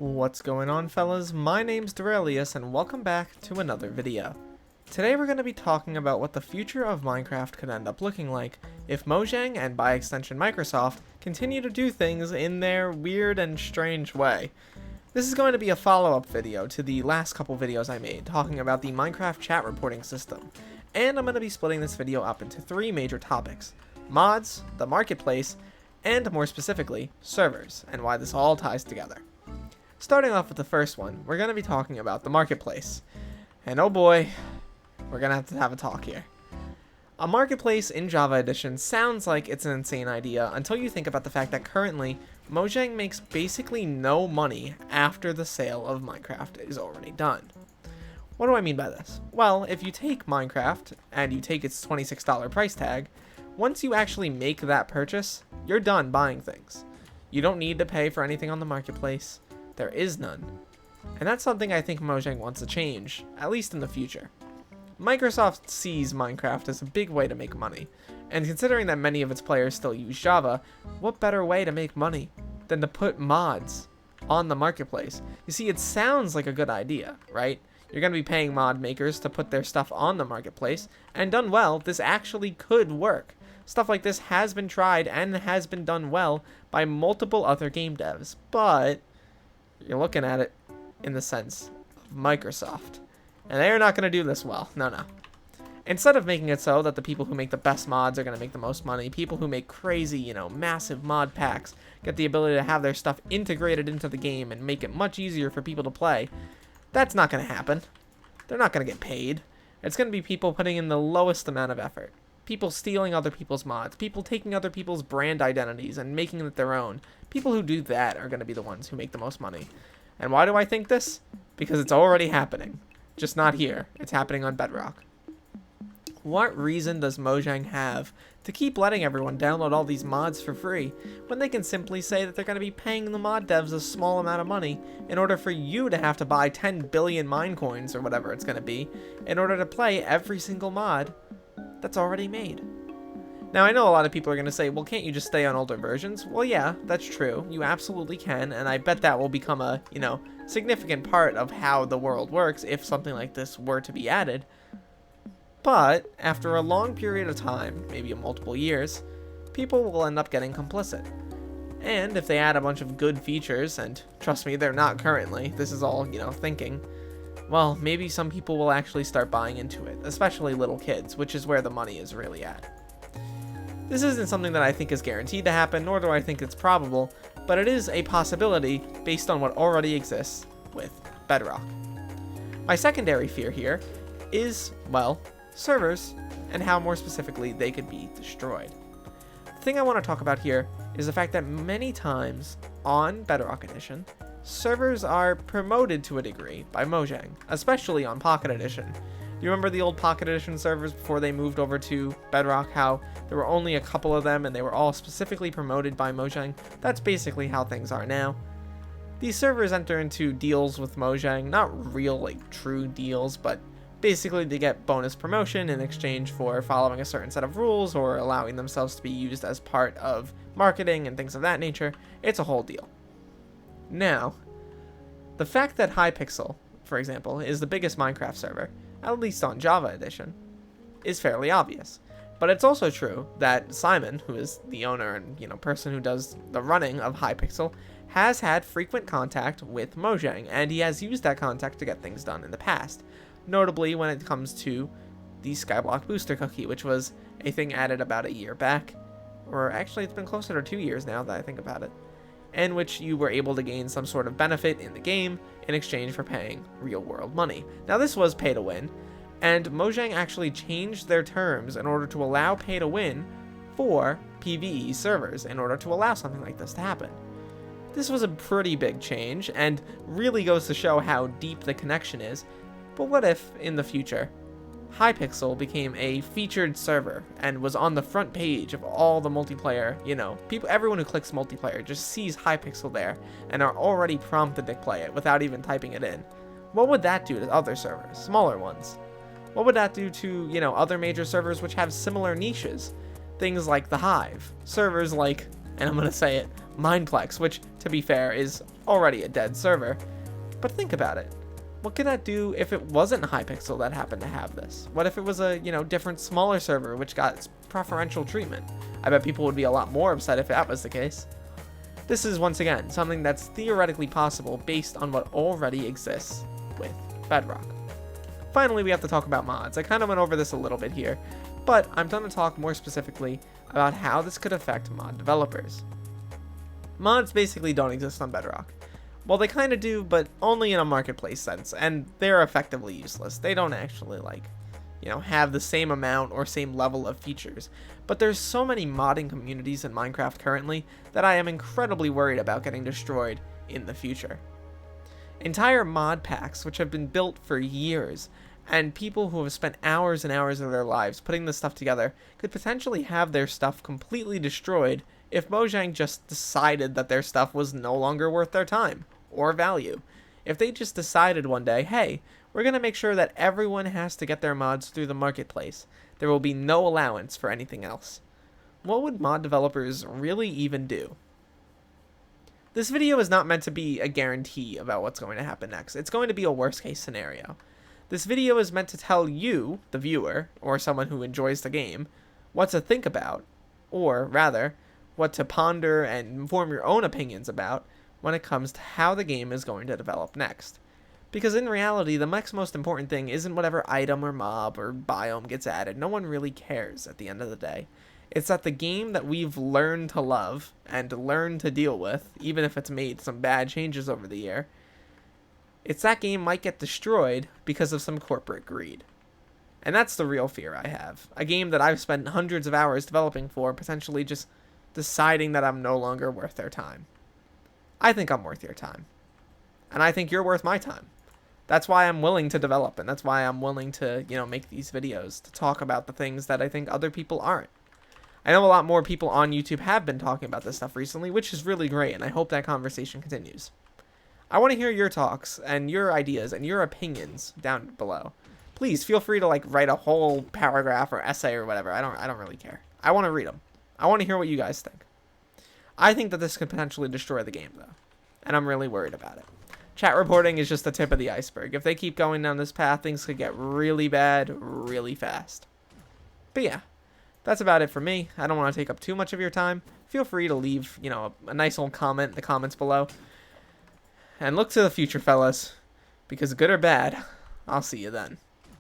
What's going on, fellas? My name's Derailious and welcome back to another video. Today we're going to be talking about what the future of Minecraft could end up looking like if Mojang, and by extension Microsoft, continue to do things in their weird and strange way. This is going to be a follow-up video to the last couple videos I made talking about the Minecraft chat reporting system, and I'm going to be splitting this video up into three major topics: mods, the marketplace, and more specifically, servers, and why this all ties together. Starting off with the first one, we're going to be talking about the marketplace. And oh boy, we're going to have a talk here. A marketplace in Java Edition sounds like it's an insane idea until you think about the fact that currently, Mojang makes basically no money after the sale of Minecraft is already done. What do I mean by this? Well, if you take Minecraft and you take its $26 price tag, once you actually make that purchase, you're done buying things. You don't need to pay for anything on the marketplace. There is none. And that's something I think Mojang wants to change, at least in the future. Microsoft sees Minecraft as a big way to make money, and considering that many of its players still use Java, what better way to make money than to put mods on the marketplace? You see, it sounds like a good idea, right? You're going to be paying mod makers to put their stuff on the marketplace, and done well, this actually could work. Stuff like this has been tried and has been done well by multiple other game devs, but you're looking at it in the sense of Microsoft, and they're not going to do this well. No. Instead of making it so that the people who make the best mods are going to make the most money, people who make crazy, massive mod packs get the ability to have their stuff integrated into the game and make it much easier for people to play, that's not going to happen. They're not going to get paid. It's going to be people putting in the lowest amount of effort. People stealing other people's mods, people taking other people's brand identities and making it their own. People who do that are going to be the ones who make the most money. And why do I think this? Because it's already happening. Just not here. It's happening on Bedrock. What reason does Mojang have to keep letting everyone download all these mods for free when they can simply say that they're going to be paying the mod devs a small amount of money in order for you to have to buy 10 billion Minecoins or whatever it's going to be in order to play every single mod that's already made? Now, I know a lot of people are going to say, well, can't you just stay on older versions? Well, yeah, that's true. You absolutely can, and I bet that will become a, significant part of how the world works if something like this were to be added. But after a long period of time, maybe multiple years, people will end up getting complicit. And if they add a bunch of good features, and trust me, they're not currently, this is all, thinking, well, maybe some people will actually start buying into it, especially little kids, which is where the money is really at. This isn't something that I think is guaranteed to happen, nor do I think it's probable, but it is a possibility based on what already exists with Bedrock. My secondary fear here is, well, servers, and how more specifically they could be destroyed. The thing I want to talk about here is the fact that many times on Bedrock Edition, servers are promoted to a degree by Mojang, especially on Pocket Edition. Do you remember the old Pocket Edition servers before they moved over to Bedrock, how there were only a couple of them and they were all specifically promoted by Mojang? That's basically how things are now. These servers enter into deals with Mojang, not real, true deals, but basically they get bonus promotion in exchange for following a certain set of rules or allowing themselves to be used as part of marketing and things of that nature. It's a whole deal. Now, the fact that Hypixel, for example, is the biggest Minecraft server, at least on Java Edition, is fairly obvious. But it's also true that Simon, who is the owner and person who does the running of Hypixel, has had frequent contact with Mojang, and he has used that contact to get things done in the past. Notably when it comes to the Skyblock booster cookie, which was a thing added about a year back, or actually it's been closer to 2 years now that I think about it, in which you were able to gain some sort of benefit in the game in exchange for paying real-world money. Now, this was pay-to-win, and Mojang actually changed their terms in order to allow pay-to-win for PvE servers in order to allow something like this to happen. This was a pretty big change, and really goes to show how deep the connection is, but what if, in the future, Hypixel became a featured server and was on the front page of all the multiplayer, everyone who clicks multiplayer just sees Hypixel there and are already prompted to play it without even typing it in. What would that do to other servers, smaller ones? What would that do to, other major servers which have similar niches? Things like the Hive, servers like, and I'm going to say it, Mineplex, which, to be fair, is already a dead server. But think about it. What could that do if it wasn't Hypixel that happened to have this? What if it was a, different, smaller server which got preferential treatment? I bet people would be a lot more upset if that was the case. This is, once again, something that's theoretically possible based on what already exists with Bedrock. Finally, we have to talk about mods. I kind of went over this a little bit here, but I'm going to talk more specifically about how this could affect mod developers. Mods basically don't exist on Bedrock. Well, they kind of do, but only in a marketplace sense, and they're effectively useless. They don't actually, have the same amount or same level of features. But there's so many modding communities in Minecraft currently that I am incredibly worried about getting destroyed in the future. Entire mod packs, which have been built for years, and people who have spent hours and hours of their lives putting this stuff together, could potentially have their stuff completely destroyed if Mojang just decided that their stuff was no longer worth their time or value. If they just decided one day, hey, we're going to make sure that everyone has to get their mods through the marketplace. There will be no allowance for anything else. What would mod developers really even do? This video is not meant to be a guarantee about what's going to happen next. It's going to be a worst case scenario. This video is meant to tell you, the viewer, or someone who enjoys the game, what to think about, or rather, what to ponder and form your own opinions about when it comes to how the game is going to develop next. Because in reality, the next most important thing isn't whatever item or mob or biome gets added. No one really cares at the end of the day. It's that the game that we've learned to love and learned to deal with, even if it's made some bad changes over the year, it's that game might get destroyed because of some corporate greed. And that's the real fear I have. A game that I've spent hundreds of hours developing for, potentially just deciding that I'm no longer worth their time. I think I'm worth your time. And I think you're worth my time. That's why I'm willing to develop, and that's why I'm willing to, make these videos, to talk about the things that I think other people aren't. I know a lot more people on YouTube have been talking about this stuff recently, which is really great, and I hope that conversation continues. I want to hear your talks and your ideas and your opinions down below. Please feel free to write a whole paragraph or essay or whatever. I don't really care. I want to read them. I want to hear what you guys think. I think that this could potentially destroy the game though, and I'm really worried about it. Chat reporting is just the tip of the iceberg. If they keep going down this path, things could get really bad really fast. But yeah, that's about it for me. I don't want to take up too much of your time. Feel free to leave, a nice old comment in the comments below. And look to the future, fellas, because good or bad, I'll see you then.